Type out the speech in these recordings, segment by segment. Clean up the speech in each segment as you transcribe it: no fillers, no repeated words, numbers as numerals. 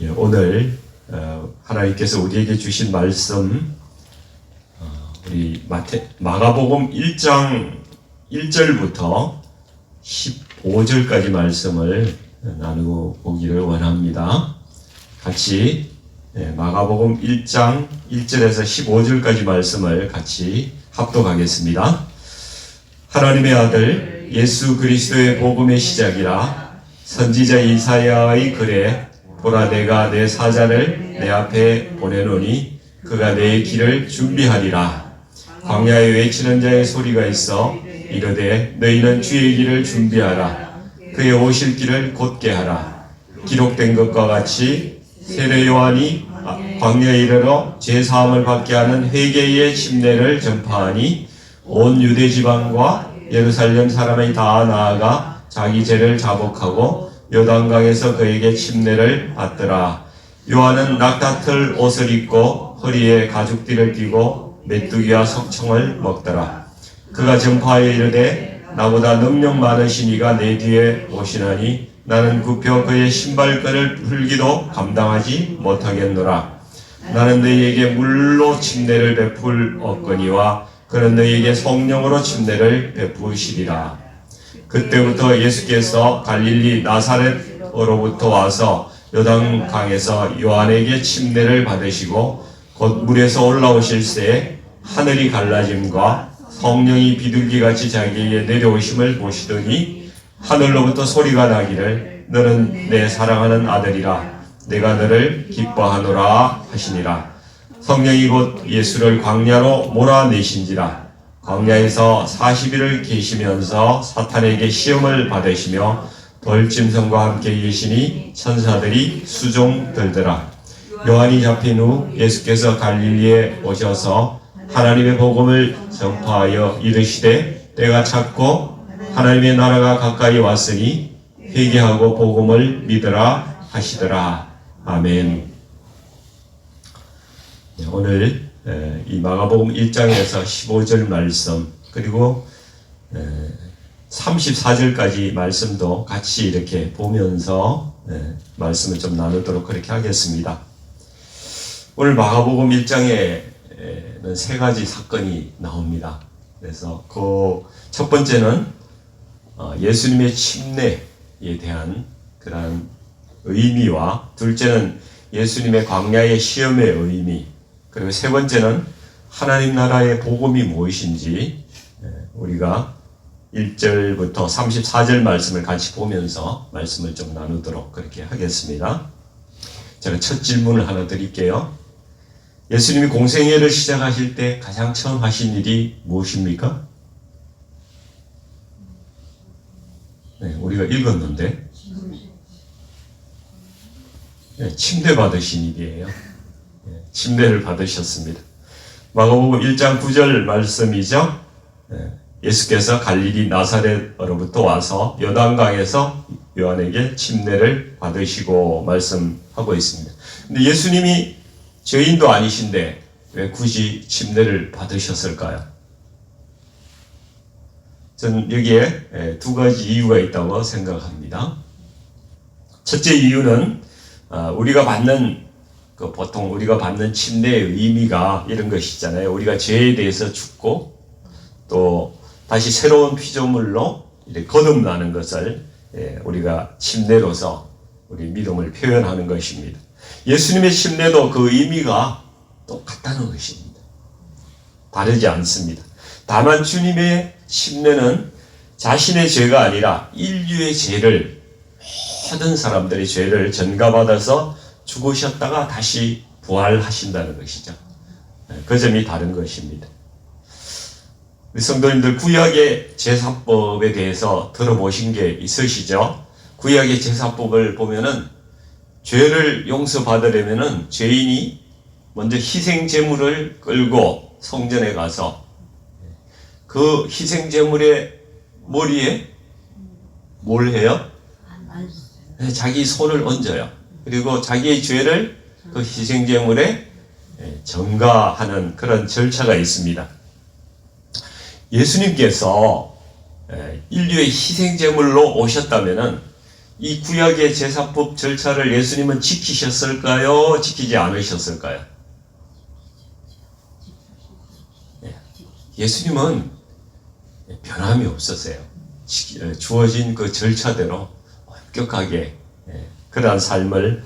오늘 하나님께서 우리에게 주신 말씀, 우리 마가복음 1장 1절부터 15절까지 말씀을 나누고 보기를 원합니다. 같이 마가복음 1장 1절에서 15절까지 말씀을 같이 합독하겠습니다. 하나님의 아들 예수 그리스도의 복음의 시작이라 선지자 이사야의 글에 보라 내가 내 사자를 내 앞에 보내노니 그가 내 길을 준비하리라. 광야에 외치는 자의 소리가 있어 이르되 너희는 주의 길을 준비하라. 그의 오실 길을 곧게 하라. 기록된 것과 같이 세례 요한이 광야에 이르러 죄사함을 받게 하는 회개의 침례를 전파하니 온 유대 지방과 예루살렘 사람이 다 나아가 자기 죄를 자복하고 요단강에서 그에게 침례를 받더라. 요한은 낙타털 옷을 입고 허리에 가죽띠를 띠고 메뚜기와 석청을 먹더라. 그가 전파하여 이르되 나보다 능력 많으신 이가 내 뒤에 오시나니 나는 굽혀 그의 신발끈을 풀기도 감당하지 못하겠노라. 나는 너희에게 물로 침례를 베풀었거니와 그는 너희에게 성령으로 침례를 베푸시리라. 그때부터 예수께서 갈릴리 나사렛으로부터 와서 요단강에서 요한에게 침례를 받으시고 곧 물에서 올라오실새 하늘이 갈라짐과 성령이 비둘기같이 자기에게 내려오심을 보시더니 하늘로부터 소리가 나기를 너는 내 사랑하는 아들이라 내가 너를 기뻐하노라 하시니라. 성령이 곧 예수를 광야로 몰아내신지라. 광야에서 40일을 계시면서 사탄에게 시험을 받으시며 벌짐승과 함께 계시니 천사들이 수종 들더라. 요한이 잡힌 후 예수께서 갈릴리에 오셔서 하나님의 복음을 전파하여 이르시되 때가 찼고 하나님의 나라가 가까이 왔으니 회개하고 복음을 믿으라 하시더라. 아멘. 오늘 이 마가복음 1장에서 15절 말씀 그리고 34절까지 말씀도 같이 이렇게 보면서 말씀을 좀 나누도록 그렇게 하겠습니다. 오늘 마가복음 1장에는 세 가지 사건이 나옵니다. 그래서 그 첫 번째는 예수님의 침례에 대한 그러한 의미와 둘째는 예수님의 광야의 시험의 의미 그리고 세 번째는 하나님 나라의 복음이 무엇인지 우리가 1절부터 34절 말씀을 같이 보면서 말씀을 좀 나누도록 그렇게 하겠습니다. 제가 첫 질문을 하나 드릴게요. 예수님이 공생애를 시작하실 때 가장 처음 하신 일이 무엇입니까? 네, 우리가 읽었는데 침례 받으신 일이에요. 침례를 받으셨습니다. 마가복음 1장 9절 말씀이죠. 예수께서 갈릴리 나사렛으로부터 와서 요단강에서 요한에게 침례를 받으시고 말씀하고 있습니다. 근데 예수님이 죄인도 아니신데 왜 굳이 침례를 받으셨을까요? 저는 여기에 두 가지 이유가 있다고 생각합니다. 첫째 이유는 우리가 받는 보통 우리가 받는 침례의 의미가 이런 것이잖아요. 우리가 죄에 대해서 죽고 또 다시 새로운 피조물로 거듭나는 것을 우리가 침례로서 우리 믿음을 표현하는 것입니다. 예수님의 침례도 그 의미가 똑같다는 것입니다. 다르지 않습니다. 다만 주님의 침례는 자신의 죄가 아니라 인류의 죄를 모든 사람들의 죄를 전가받아서 죽으셨다가 다시 부활하신다는 것이죠. 그 점이 다른 것입니다. 우리 성도님들 구약의 제사법에 대해서 들어보신 게 있으시죠? 구약의 제사법을 보면은 죄를 용서받으려면은 죄인이 먼저 희생 제물을 끌고 성전에 가서 그 희생 제물의 머리에 뭘 해요? 자기 손을 얹어요. 그리고 자기의 죄를 그 희생 제물에 전가하는 그런 절차가 있습니다. 예수님께서 인류의 희생 제물로 오셨다면은 이 구약의 제사법 절차를 예수님은 지키셨을까요? 지키지 않으셨을까요? 예수님은 변함이 없었어요. 주어진 그 절차대로 엄격하게 그러한 삶을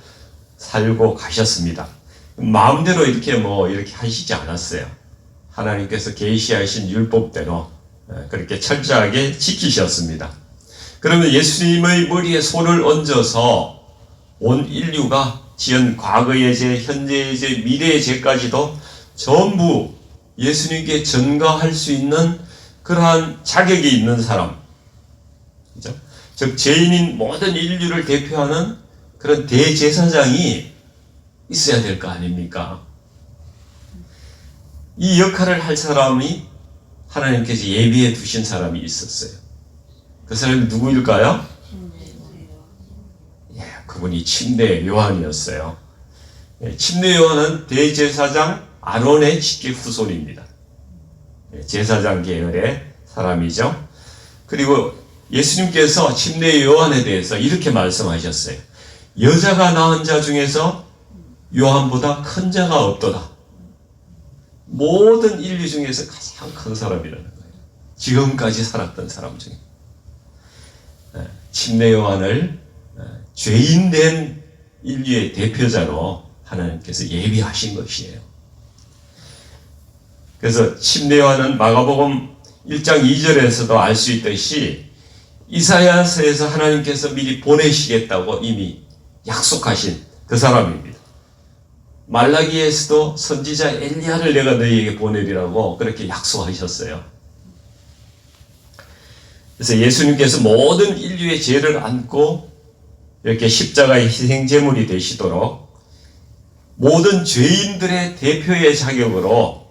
살고 가셨습니다. 마음대로 이렇게 하시지 않았어요. 하나님께서 계시하신 율법대로 그렇게 철저하게 지키셨습니다. 그러면 예수님의 머리에 손을 얹어서 온 인류가 지은 과거의 죄, 현재의 죄, 미래의 죄까지도 전부 예수님께 전가할 수 있는 그러한 자격이 있는 사람, 그죠? 즉 죄인인 모든 인류를 대표하는 그런 대제사장이 있어야 될 거 아닙니까? 이 역할을 할 사람이 하나님께서 예비해 두신 사람이 있었어요. 그 사람이 누구일까요? 그분이 침례 요한이었어요. 침례 요한은 대제사장 아론의 직계 후손입니다. 제사장 계열의 사람이죠. 그리고 예수님께서 침례 요한에 대해서 이렇게 말씀하셨어요. 여자가 낳은 자 중에서 요한보다 큰 자가 없도다. 모든 인류 중에서 가장 큰 사람이라는 거예요. 지금까지 살았던 사람 중에. 침례 요한을 죄인된 인류의 대표자로 하나님께서 예비하신 것이에요. 그래서 침례 요한은 마가복음 1장 2절에서도 알 수 있듯이 이사야서에서 하나님께서 미리 보내시겠다고 이미 약속하신 그 사람입니다. 말라기에서도 선지자 엘리야를 내가 너희에게 보내리라고 그렇게 약속하셨어요. 그래서 예수님께서 모든 인류의 죄를 안고 이렇게 십자가의 희생제물이 되시도록 모든 죄인들의 대표의 자격으로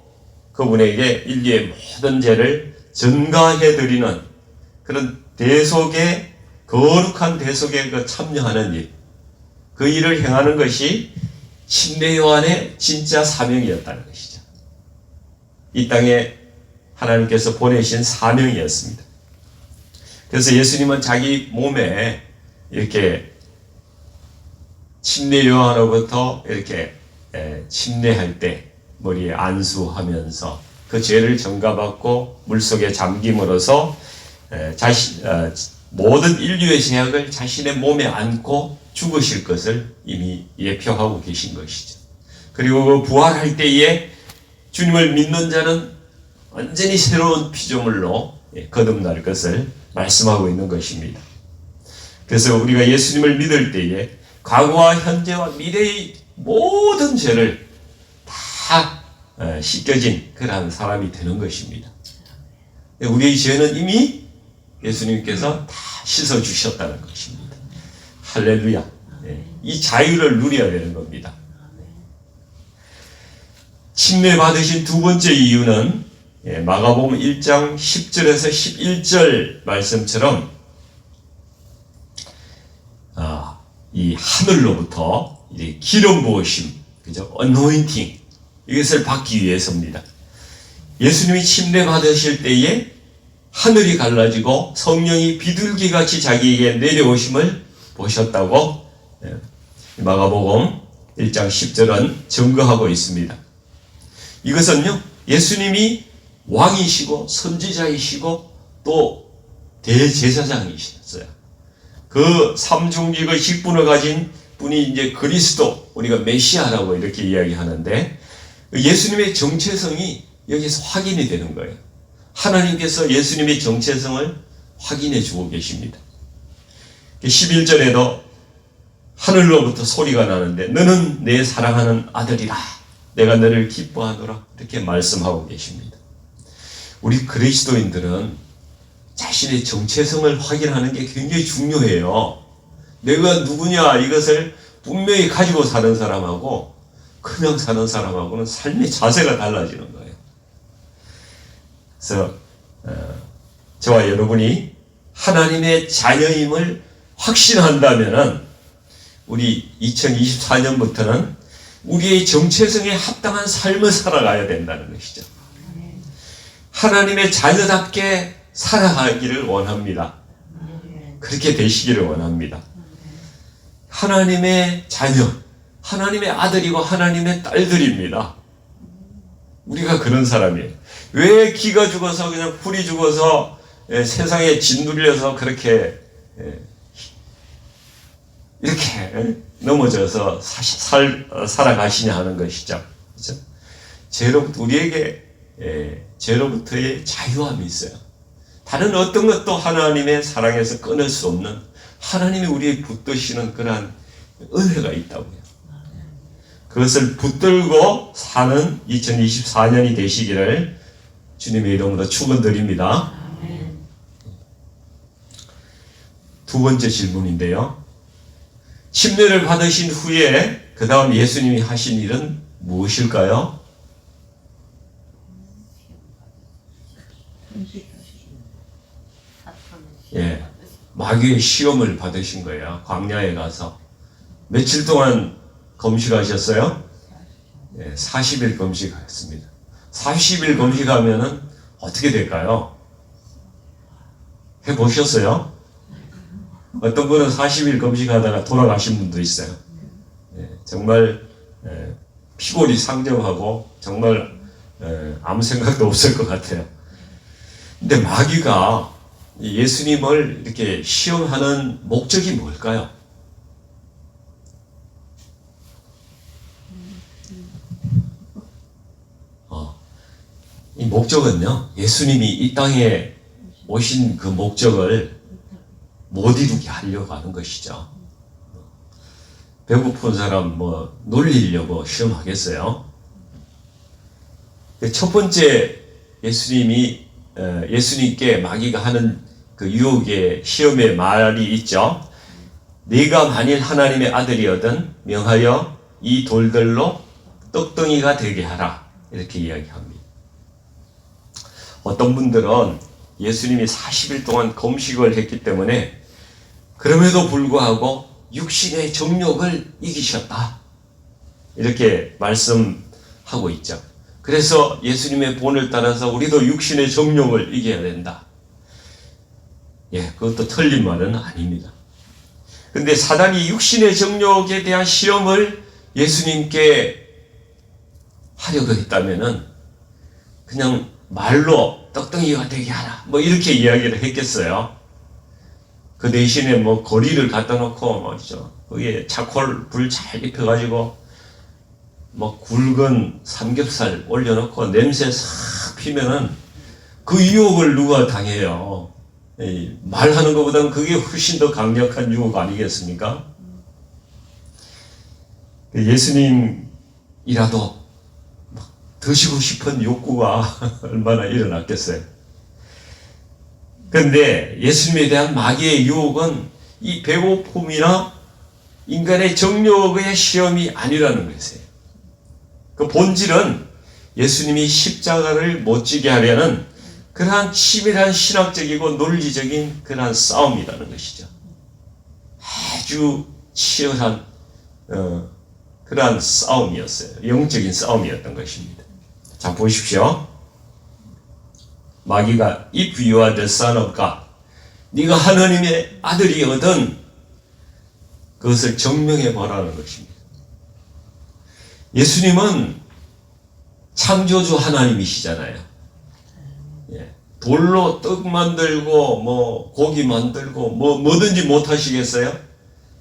그분에게 인류의 모든 죄를 전가해드리는 그런 대속의, 거룩한 대속에 참여하는 일, 그 일을 행하는 것이 침례 요한의 진짜 사명이었다는 것이죠. 이 땅에 하나님께서 보내신 사명이었습니다. 그래서 예수님은 자기 몸에 이렇게 침례 요한으로부터 이렇게 침례할 때 머리에 안수하면서 그 죄를 전가받고 물속에 잠김으로써 모든 인류의 죄악을 자신의 몸에 안고 죽으실 것을 이미 예표하고 계신 것이죠. 그리고 그 부활할 때에 주님을 믿는 자는 완전히 새로운 피조물로 거듭날 것을 말씀하고 있는 것입니다. 그래서 우리가 예수님을 믿을 때에 과거와 현재와 미래의 모든 죄를 다 씻겨진 그러한 사람이 되는 것입니다. 우리의 죄는 이미 예수님께서 다 씻어주셨다는 것입니다. 할렐루야. 이 자유를 누려야 되는 겁니다. 침례 받으신 두 번째 이유는 마가복음 1장 10절에서 11절 말씀처럼 이 하늘로부터 이제 기름 부으심, 그죠? anointing, 이것을 받기 위해서입니다. 예수님이 침례 받으실 때에 하늘이 갈라지고 성령이 비둘기같이 자기에게 내려오심을 보셨다고 마가복음 1장 10절은 증거하고 있습니다. 이것은요, 예수님이 왕이시고 선지자이시고 또 대제사장이셨어요. 그 삼중직의 직분을 가진 분이 이제 그리스도, 우리가 메시아라고 이렇게 이야기하는데 예수님의 정체성이 여기서 확인이 되는 거예요. 하나님께서 예수님의 정체성을 확인해 주고 계십니다. 11절에도 하늘로부터 소리가 나는데 너는 내 사랑하는 아들이라 내가 너를 기뻐하노라 이렇게 말씀하고 계십니다. 우리 그리스도인들은 자신의 정체성을 확인하는 게 굉장히 중요해요. 내가 누구냐 이것을 분명히 가지고 사는 사람하고 그냥 사는 사람하고는 삶의 자세가 달라지는 거예요. 그래서 저와 여러분이 하나님의 자녀임을 확신한다면은 우리 2024년부터는 우리의 정체성에 합당한 삶을 살아가야 된다는 것이죠. 하나님의 자녀답게 살아가기를 원합니다. 그렇게 되시기를 원합니다. 하나님의 자녀, 하나님의 아들이고 하나님의 딸들입니다. 우리가 그런 사람이에요. 왜 기가 죽어서 그냥 풀이 죽어서 세상에 짓눌려서 그렇게 이렇게 넘어져서 살아가시냐 하는 것이죠. 그렇죠? 죄로부터 우리에게 죄로부터의 자유함이 있어요. 다른 어떤 것도 하나님의 사랑에서 끊을 수 없는 하나님이 우리의 붙드시는 그러한 은혜가 있다고요. 그것을 붙들고 사는 2024년이 되시기를 주님의 이름으로 축원드립니다. 두 번째 질문인데요. 침례를 받으신 후에 그 다음 예수님이 하신 일은 무엇일까요? 예, 마귀의 시험을 받으신 거예요. 광야에 가서 며칠 동안 금식하셨어요? 예, 40일 금식하셨습니다. 40일 금식하면은 어떻게 될까요? 해보셨어요? 어떤 분은 40일 금식하다가 돌아가신 분도 있어요. 예, 정말 피골이 상정하고 정말 아무 생각도 없을 것 같아요. 근데 마귀가 예수님을 이렇게 시험하는 목적이 뭘까요? 이 목적은요, 예수님이 이 땅에 오신 그 목적을 못 이루게 하려고 하는 것이죠. 배고픈 사람 놀리려고 시험하겠어요? 첫 번째 예수님께 마귀가 하는 그 유혹의 시험의 말이 있죠. 네가 만일 하나님의 아들이거든 명하여 이 돌들로 떡덩이가 되게 하라. 이렇게 이야기합니다. 어떤 분들은 예수님이 40일 동안 금식을 했기 때문에 그럼에도 불구하고 육신의 정욕을 이기셨다. 이렇게 말씀하고 있죠. 그래서 예수님의 본을 따라서 우리도 육신의 정욕을 이겨야 된다. 예, 그것도 틀린 말은 아닙니다. 근데 사단이 육신의 정욕에 대한 시험을 예수님께 하려고 했다면은 그냥 말로 떡덩이가 되게 하라. 이렇게 이야기를 했겠어요. 그 대신에 거리를 갖다 놓고 말이죠. 거기에 차콜 불 잘 입혀가지고 굵은 삼겹살 올려놓고 냄새 싹 피면은 그 유혹을 누가 당해요? 말하는 것보다는 그게 훨씬 더 강력한 유혹 아니겠습니까? 예수님이라도 드시고 싶은 욕구가 얼마나 일어났겠어요. 그런데 예수님에 대한 마귀의 유혹은 이 배고픔이나 인간의 정욕의 시험이 아니라는 것이에요. 그 본질은 예수님이 십자가를 못 지게 하려는 그러한 치밀한 신학적이고 논리적인 그러한 싸움이라는 것이죠. 아주 치열한 그러한 싸움이었어요. 영적인 싸움이었던 것입니다. 자, 보십시오. 마귀가 If you are the son of God, 네가 하나님의 아들이거든 그것을 증명해 보라는 것입니다. 예수님은 창조주 하나님이시잖아요. 예. 돌로 떡 만들고 고기 만들고 뭐든지 못 하시겠어요?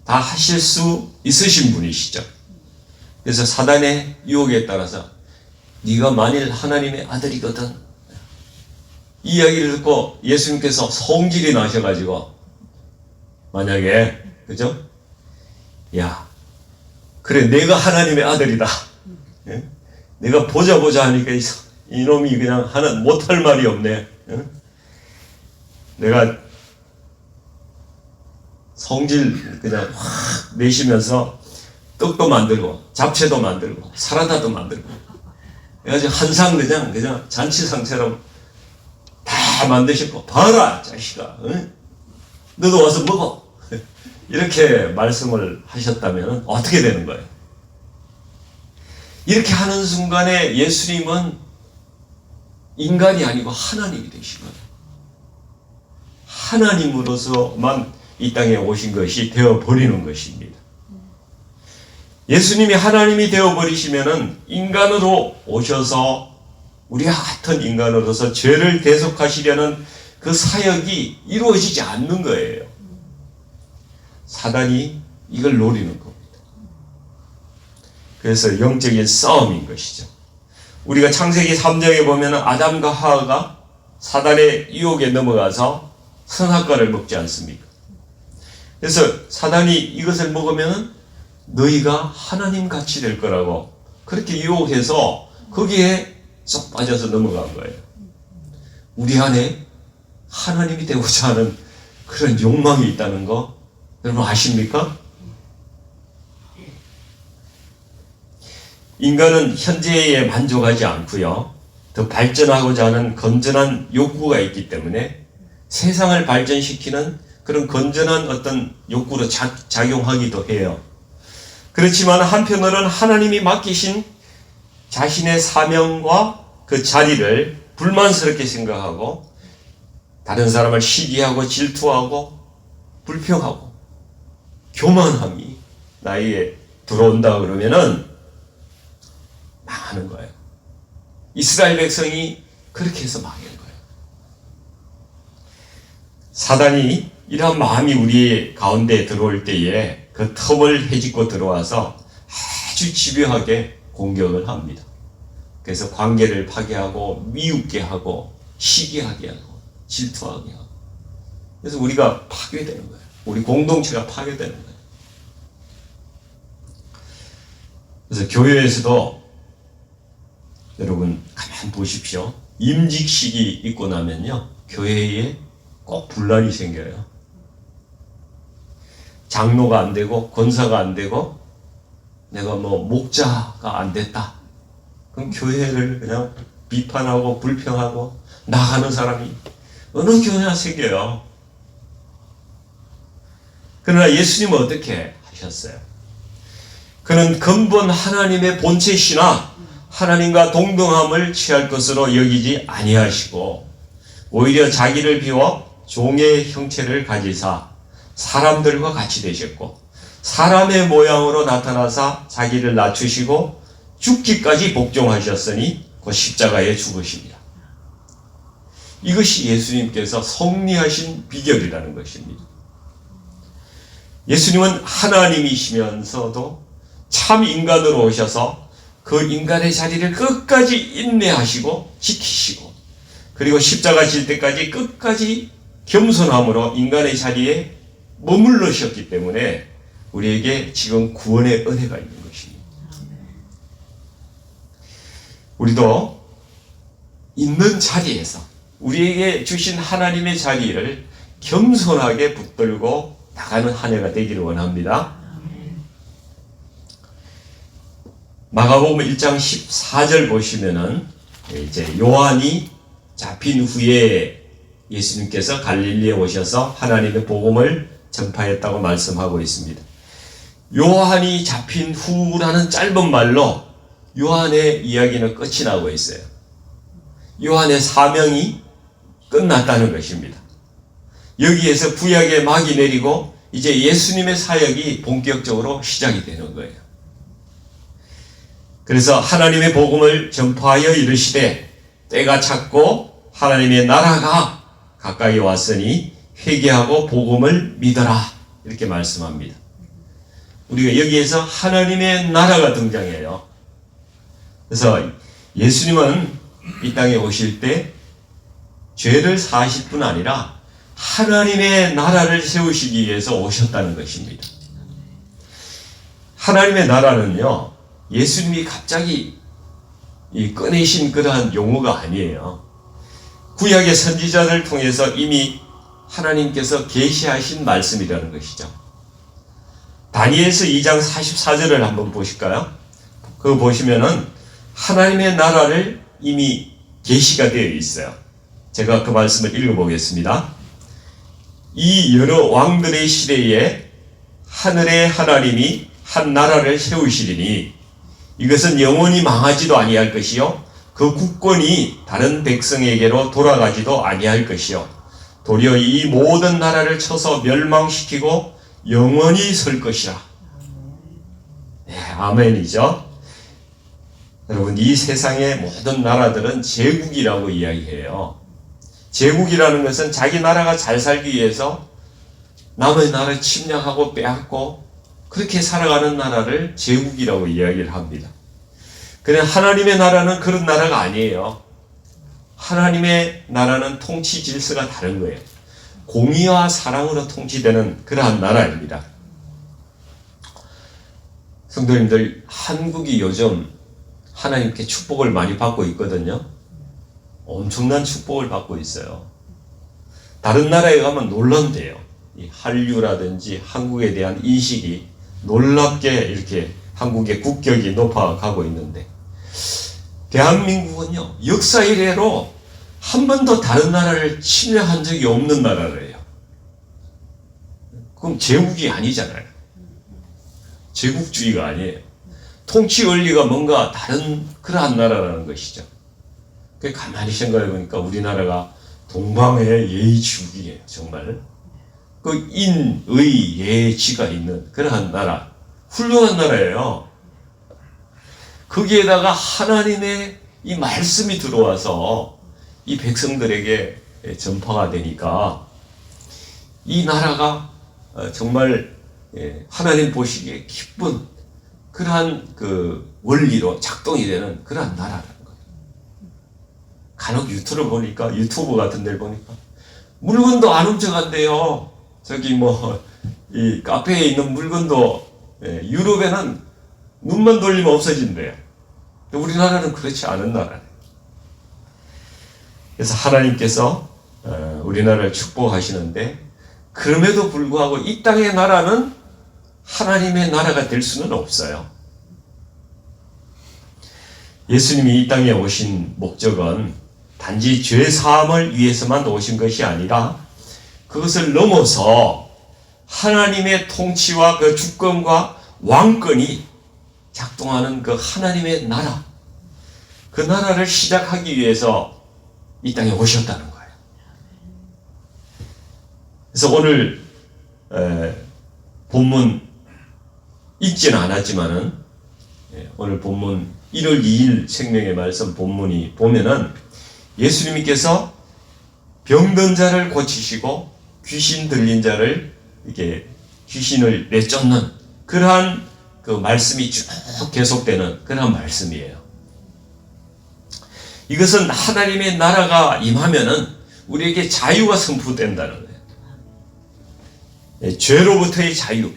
다 하실 수 있으신 분이시죠. 그래서 사단의 유혹에 따라서 네가 만일 하나님의 아들이거든, 이 이야기를 듣고 예수님께서 성질이 나셔가지고 만약에 그죠? 야, 그래 내가 하나님의 아들이다. 예? 내가 보자 하니까 이놈이 그냥 하나 못할 말이 없네. 예? 내가 성질 그냥 확 내시면서 떡도 만들고 잡채도 만들고 사라다도 만들고 그래가지고 한상 그냥 잔치상처럼 다 만드셨고 봐라 자식아, 응? 너도 와서 먹어. 이렇게 말씀을 하셨다면 어떻게 되는 거예요? 이렇게 하는 순간에 예수님은 인간이 아니고 하나님이 되신 거예요. 하나님으로서만 이 땅에 오신 것이 되어버리는 것입니다. 예수님이 하나님이 되어버리시면은 인간으로 오셔서 우리와 같은 인간으로서 죄를 대속하시려는 그 사역이 이루어지지 않는 거예요. 사단이 이걸 노리는 겁니다. 그래서 영적인 싸움인 것이죠. 우리가 창세기 3장에 보면 아담과 하와가 사단의 유혹에 넘어가서 선악과를 먹지 않습니까? 그래서 사단이 이것을 먹으면 너희가 하나님 같이 될 거라고 그렇게 유혹해서 거기에 쏙 빠져서 넘어간 거예요. 우리 안에 하나님이 되고자 하는 그런 욕망이 있다는 거 여러분 아십니까? 인간은 현재에 만족하지 않고요. 더 발전하고자 하는 건전한 욕구가 있기 때문에 세상을 발전시키는 그런 건전한 어떤 욕구로 작용하기도 해요. 그렇지만 한편으로는 하나님이 맡기신 자신의 사명과 그 자리를 불만스럽게 생각하고 다른 사람을 시기하고 질투하고 불평하고 교만함이 나에게 들어온다 그러면은 망하는 거예요. 이스라엘 백성이 그렇게 해서 망한 거예요. 사단이 이러한 마음이 우리 가운데 들어올 때에 그 틈을 헤집고 들어와서 아주 집요하게 공격을 합니다. 그래서 관계를 파괴하고 미웃게 하고 시기하게 하고 질투하게 하고 그래서 우리가 파괴되는 거예요. 우리 공동체가 파괴되는 거예요. 그래서 교회에서도 여러분 가만 보십시오. 임직식이 있고 나면요 교회에 꼭 분란이 생겨요. 장로가 안 되고 권사가 안 되고 내가 목자가 안 됐다. 그럼 교회를 그냥 비판하고 불평하고 나가는 사람이 어느 교회나 생겨요. 그러나 예수님은 어떻게 하셨어요? 그는 근본 하나님의 본체시나 하나님과 동등함을 취할 것으로 여기지 아니하시고 오히려 자기를 비워 종의 형체를 가지사 사람들과 같이 되셨고 사람의 모양으로 나타나사 자기를 낮추시고 죽기까지 복종하셨으니 그 십자가에 죽으십니다. 이것이 예수님께서 섭리하신 비결이라는 것입니다. 예수님은 하나님이시면서도 참 인간으로 오셔서 그 인간의 자리를 끝까지 인내하시고 지키시고 그리고 십자가 질 때까지 끝까지 겸손함으로 인간의 자리에 머물러셨기 때문에 우리에게 지금 구원의 은혜가 있는 것입니다. 우리도 있는 자리에서 우리에게 주신 하나님의 자리를 겸손하게 붙들고 나가는 한 해가 되기를 원합니다. 마가복음 1장 14절 보시면은 이제 요한이 잡힌 후에 예수님께서 갈릴리에 오셔서 하나님의 복음을 전파했다고 말씀하고 있습니다. 요한이 잡힌 후라는 짧은 말로 요한의 이야기는 끝이 나고 있어요. 요한의 사명이 끝났다는 것입니다. 여기에서 구약의 막이 내리고 이제 예수님의 사역이 본격적으로 시작이 되는 거예요. 그래서 하나님의 복음을 전파하여 이르시되 때가 찼고 하나님의 나라가 가까이 왔으니 회개하고 복음을 믿어라 이렇게 말씀합니다. 우리가 여기에서 하나님의 나라가 등장해요. 그래서 예수님은 이 땅에 오실 때 죄를 사실 뿐 아니라 하나님의 나라를 세우시기 위해서 오셨다는 것입니다. 하나님의 나라는요 예수님이 갑자기 꺼내신 그러한 용어가 아니에요. 구약의 선지자를 통해서 이미 하나님께서 계시하신 말씀이라는 것이죠. 다니엘서 2장 44절을 한번 보실까요? 그거 보시면은 하나님의 나라를 이미 계시가 되어 있어요. 제가 그 말씀을 읽어보겠습니다. 이 여러 왕들의 시대에 하늘의 하나님이 한 나라를 세우시리니 이것은 영원히 망하지도 아니할 것이요 그 국권이 다른 백성에게로 돌아가지도 아니할 것이요 도리어 이 모든 나라를 쳐서 멸망시키고 영원히 설 것이라. 네, 아멘이죠. 여러분, 이 세상의 모든 나라들은 제국이라고 이야기해요. 제국이라는 것은 자기 나라가 잘 살기 위해서 남의 나라를 침략하고 빼앗고 그렇게 살아가는 나라를 제국이라고 이야기를 합니다. 그런데 하나님의 나라는 그런 나라가 아니에요. 하나님의 나라는 통치 질서가 다른 거예요. 공의와 사랑으로 통치되는 그러한 나라입니다. 성도님들, 한국이 요즘 하나님께 축복을 많이 받고 있거든요. 엄청난 축복을 받고 있어요. 다른 나라에 가면 놀란대요. 이 한류라든지 한국에 대한 인식이 놀랍게 이렇게 한국의 국격이 높아가고 있는데, 대한민국은요, 역사 이래로 한 번도 다른 나라를 침략한 적이 없는 나라래요. 그럼 제국이 아니잖아요. 제국주의가 아니에요. 통치 원리가 뭔가 다른 그러한 나라라는 것이죠. 가만히 생각해 보니까 우리나라가 동방의 예의지국이에요. 정말 그 인의 예지가 있는 그러한 나라, 훌륭한 나라예요. 거기에다가 하나님의 이 말씀이 들어와서 이 백성들에게 전파가 되니까 이 나라가 정말 하나님 보시기에 기쁜 그러한 그 원리로 작동이 되는 그러한 나라라는 거예요. 간혹 유튜브 같은 데를 보니까 물건도 안 훔쳐간대요. 저기 이 카페에 있는 물건도 유럽에는 눈만 돌리면 없어진대요. 우리나라는 그렇지 않은 나라예요. 그래서 하나님께서 우리나라를 축복하시는데, 그럼에도 불구하고 이 땅의 나라는 하나님의 나라가 될 수는 없어요. 예수님이 이 땅에 오신 목적은 단지 죄 사함을 위해서만 오신 것이 아니라 그것을 넘어서 하나님의 통치와 그 주권과 왕권이 작동하는 그 하나님의 나라, 그 나라를 시작하기 위해서 이 땅에 오셨다는 거예요. 그래서 오늘 본문 읽지는 않았지만은 오늘 본문 1월 2일 생명의 말씀 본문이 보면은 예수님께서 병든 자를 고치시고 귀신 들린 자를 이렇게 귀신을 내쫓는 그러한 그 말씀이 쭉 계속되는 그러한 말씀이에요. 이것은 하나님의 나라가 임하면은 우리에게 자유가 선포된다는 거예요. 죄로부터의 자유,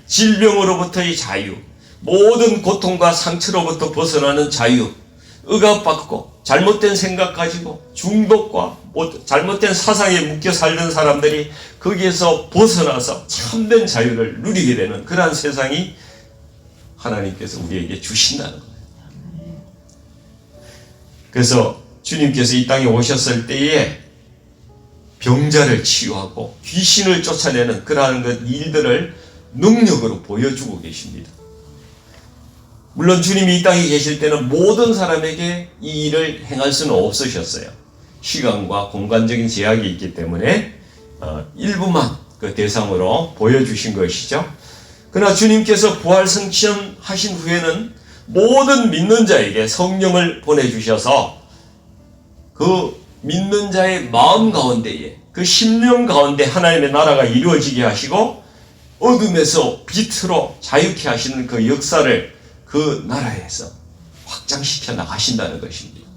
질병으로부터의 자유, 모든 고통과 상처로부터 벗어나는 자유, 억압받고 잘못된 생각 가지고 중독과 잘못된 사상에 묶여 살던 사람들이 거기에서 벗어나서 참된 자유를 누리게 되는 그러한 세상이 하나님께서 우리에게 주신다는 거예요. 그래서 주님께서 이 땅에 오셨을 때에 병자를 치유하고 귀신을 쫓아내는 그러한 일들을 능력으로 보여주고 계십니다. 물론 주님이 이 땅에 계실 때는 모든 사람에게 이 일을 행할 수는 없으셨어요. 시간과 공간적인 제약이 있기 때문에 일부만 그 대상으로 보여주신 것이죠. 그러나 주님께서 부활 승천하신 후에는 모든 믿는 자에게 성령을 보내주셔서 그 믿는 자의 마음 가운데에, 그 심령 가운데 하나님의 나라가 이루어지게 하시고 어둠에서 빛으로 자유케 하시는 그 역사를 그 나라에서 확장시켜 나가신다는 것입니다.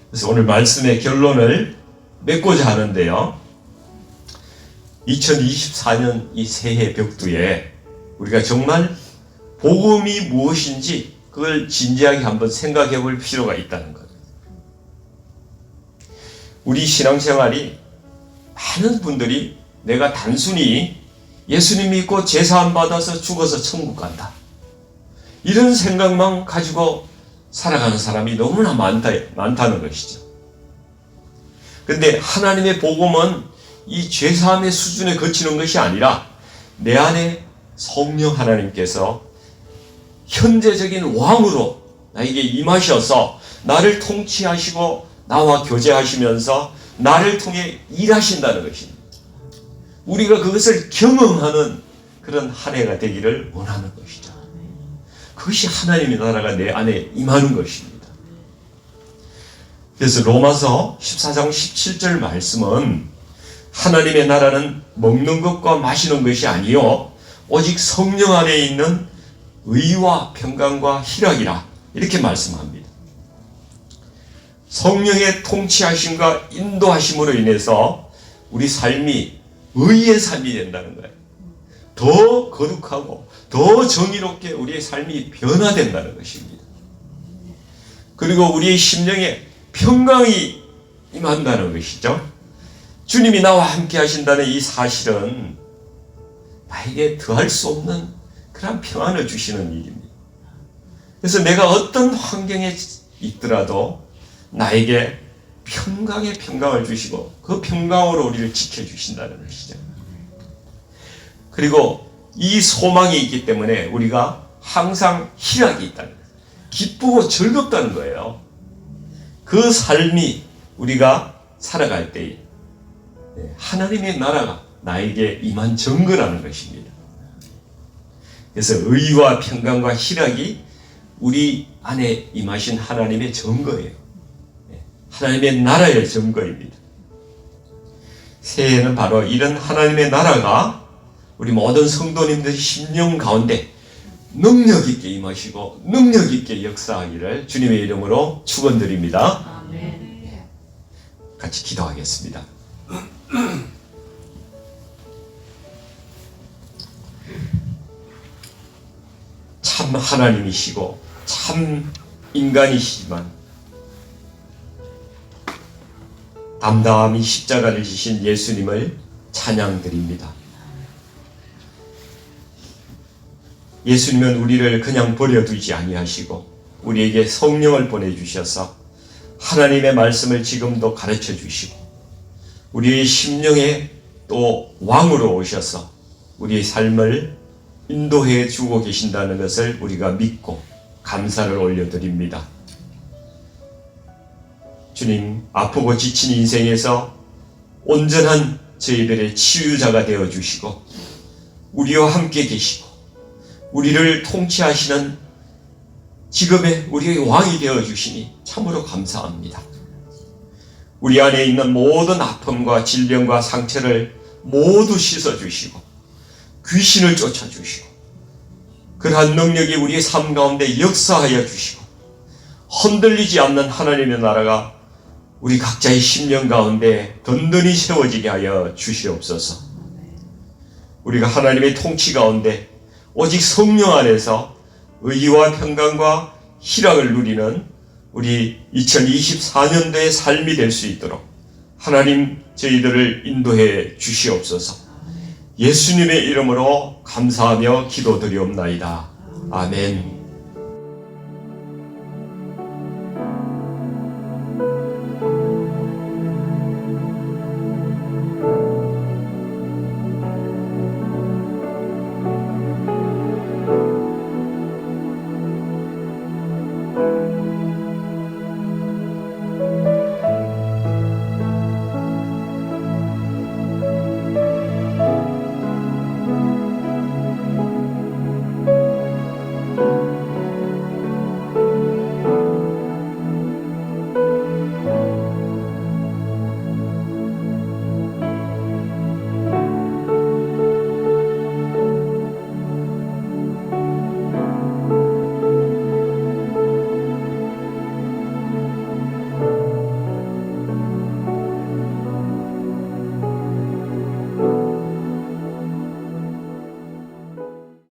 그래서 오늘 말씀의 결론을 맺고자 하는데요. 2024년 이 새해 벽두에 우리가 정말 복음이 무엇인지 그걸 진지하게 한번 생각해 볼 필요가 있다는 것. 우리 신앙생활이 많은 분들이 내가 단순히 예수님 믿고 제사함 받아서 죽어서 천국 간다, 이런 생각만 가지고 살아가는 사람이 너무나 많다는 것이죠. 그런데 하나님의 복음은 이 죄사함의 수준에 그치는 것이 아니라 내 안에 성령 하나님께서 현재적인 왕으로 나에게 임하셔서 나를 통치하시고 나와 교제하시면서 나를 통해 일하신다는 것입니다. 우리가 그것을 경험하는 그런 한 해가 되기를 원하는 것이죠. 그것이 하나님의 나라가 내 안에 임하는 것입니다. 그래서 로마서 14장 17절 말씀은 하나님의 나라는 먹는 것과 마시는 것이 아니요 오직 성령 안에 있는 의와 평강과 희락이라 이렇게 말씀합니다. 성령의 통치하심과 인도하심으로 인해서 우리 삶이 의의 삶이 된다는 거예요. 더 거룩하고 더 정의롭게 우리의 삶이 변화된다는 것입니다. 그리고 우리의 심령에 평강이 임한다는 것이죠. 주님이 나와 함께 하신다는 이 사실은 나에게 더할 수 없는 그런 평안을 주시는 일입니다. 그래서 내가 어떤 환경에 있더라도 나에게 평강의 평강을 주시고 그 평강으로 우리를 지켜주신다는 것이죠. 그리고 이 소망이 있기 때문에 우리가 항상 희락이 있다는 거예요. 기쁘고 즐겁다는 거예요. 그 삶이 우리가 살아갈 때에 하나님의 나라가 나에게 임한 증거라는 것입니다. 그래서 의와 평강과 희락이 우리 안에 임하신 하나님의 증거예요. 하나님의 나라의 증거입니다. 새해에는 바로 이런 하나님의 나라가 우리 모든 성도님들의 심령 가운데 능력 있게 임하시고 능력 있게 역사하기를 주님의 이름으로 축원드립니다. 아멘. 같이 기도하겠습니다. 참 하나님이시고 참 인간이시지만 담담히 십자가를 지신 예수님을 찬양드립니다. 예수님은 우리를 그냥 버려두지 아니하시고 우리에게 성령을 보내주셔서 하나님의 말씀을 지금도 가르쳐 주시고 우리의 심령에 또 왕으로 오셔서 우리의 삶을 인도해 주고 계신다는 것을 우리가 믿고 감사를 올려드립니다. 주님, 아프고 지친 인생에서 온전한 저희들의 치유자가 되어주시고 우리와 함께 계시고 우리를 통치하시는 지금의 우리의 왕이 되어주시니 참으로 감사합니다. 우리 안에 있는 모든 아픔과 질병과 상처를 모두 씻어주시고 귀신을 쫓아주시고 그러한 능력이 우리의 삶 가운데 역사하여 주시고 흔들리지 않는 하나님의 나라가 우리 각자의 심령 가운데 든든히 세워지게 하여 주시옵소서. 우리가 하나님의 통치 가운데 오직 성령 안에서 의와 평강과 희락을 누리는 우리 2024년도의 삶이 될 수 있도록 하나님 저희들을 인도해 주시옵소서. 예수님의 이름으로 감사하며 기도드리옵나이다. 아멘.